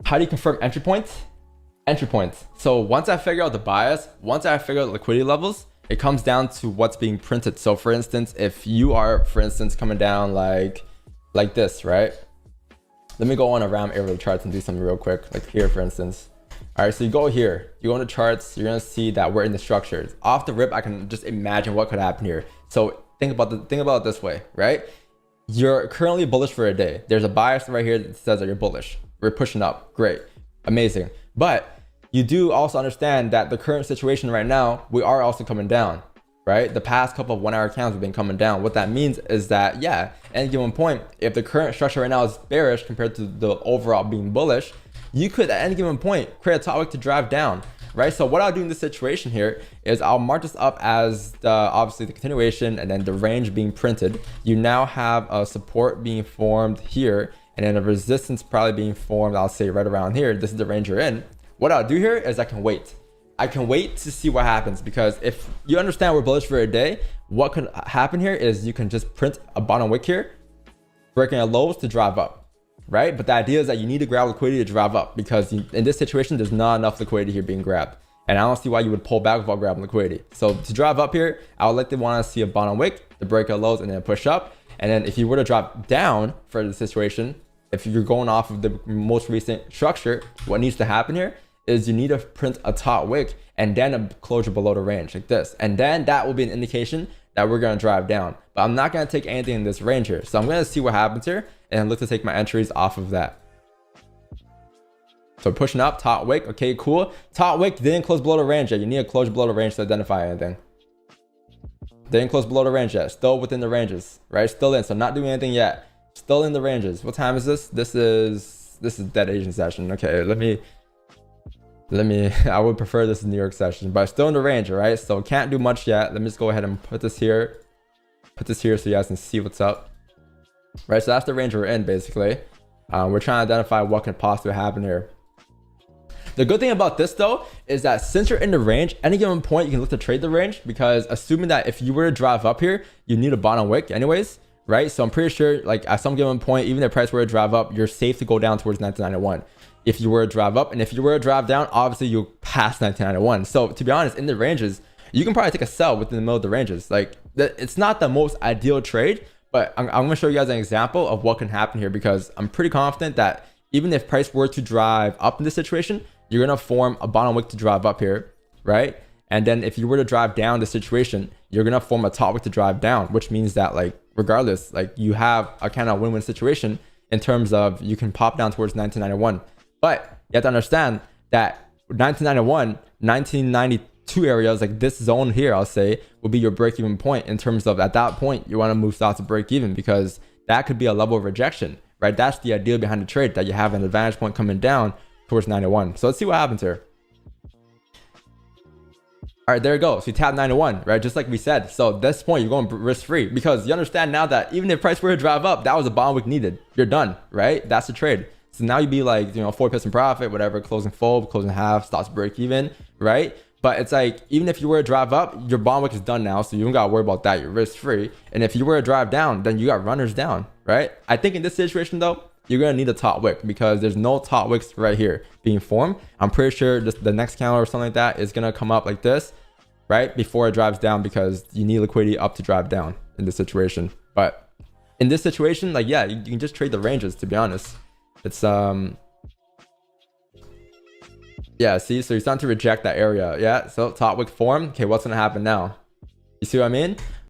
How do you confirm entry point? Entry points. So once I figure out the bias, once I figure out liquidity levels, it comes down to what's being printed. So for instance, if you are, for instance, coming down like this, right? Let me go on a RAM area charts and do something real quick, like here, for instance. All right, so you go here, you go into charts, you're gonna see that we're in the structures. Off the rip, I can just imagine what could happen here. So think about it this way, right? You're currently bullish for a day. There's a bias right here that says that you're bullish. We're pushing up, great, amazing. But you do also understand that the current situation right now, we are also coming down, right? The past couple of 1 hour candles have been coming down. What that means is that, yeah, at any given point, if the current structure right now is bearish compared to the overall being bullish, you could at any given point create a top wick to drive down, right? So what I'll do in this situation here is I'll mark this up as obviously the continuation and then the range being printed. You now have a support being formed here and then a resistance probably being formed, I'll say right around here. This is the range you're in. What I'll do here is I can wait to see what happens, because if you understand we're bullish for a day, what could happen here is you can just print a bottom wick here, breaking a lows to drive up. Right? But the idea is that you need to grab liquidity to drive up, because in this situation, there's not enough liquidity here being grabbed. And I don't see why you would pull back without grabbing liquidity. So to drive up here, I would like to want to see a bottom wick, the break of lows, and then push up. And then if you were to drop down for the situation, if you're going off of the most recent structure, what needs to happen here is you need to print a top wick and then a closure below the range like this. And then that will be an indication that we're going to drive down. But I'm not going to take anything in this range here. So I'm going to see what happens here and look to take my entries off of that. So pushing up, top wick, okay, cool. Top wick didn't close below the range yet. You need a closure below the range to identify anything. Didn't close below the range yet. Still within the ranges, right? Still in, so not doing anything yet. Still in the ranges. What time is this? This is dead Asian session. Okay, let me, I would prefer this in New York session, but still in the range, all right? So can't do much yet. Let me just go ahead and put this here so you guys can see what's up. Right, so that's the range we're in basically. We're trying to identify what can possibly happen here. The good thing about this though is that since you're in the range, any given point you can look to trade the range, because assuming that if you were to drive up here, you need a bottom wick anyways, right? So I'm pretty sure like at some given point, even if the price were to drive up, you're safe to go down towards 1991 if you were to drive up. And if you were to drive down, obviously you'll pass 1991. So to be honest, in the ranges, you can probably take a sell within the middle of the ranges. Like it's not the most ideal trade, but I'm going to show you guys an example of what can happen here, because I'm pretty confident that even if price were to drive up in this situation, you're going to form a bottom wick to drive up here, right? And then if you were to drive down the situation, you're going to form a top wick to drive down, which means that like regardless, like you have a kind of win-win situation in terms of you can pop down towards 1991. But you have to understand that 1991, 1992 areas, like this zone here, I'll say, will be your break-even point in terms of at that point, you want to move stocks to break even, because that could be a level of rejection, right? That's the idea behind the trade, that you have an advantage point coming down towards 91. So let's see what happens here. All right, there you go. So you tap 91, right? Just like we said. So at this point, you're going risk-free, because you understand now that even if price were to drive up, that was a bottom wick needed. You're done, right? That's the trade. So now you'd be like, 40 pips in profit, whatever, closing full, closing half, stocks break even, right? But it's like, even if you were to drive up, your bottom wick is done now. So you don't got to worry about that. You're risk-free. And if you were to drive down, then you got runners down, right? I think in this situation though, you're going to need a top wick, because there's no top wicks right here being formed. I'm pretty sure the next candle or something like that is going to come up like this, right? Before it drives down, because you need liquidity up to drive down in this situation. But in this situation, like, yeah, you can just trade the ranges, to be honest. It's, yeah, see, so you're starting to reject that area. Yeah, so top wick form. Okay, what's going to happen now? You see what I mean?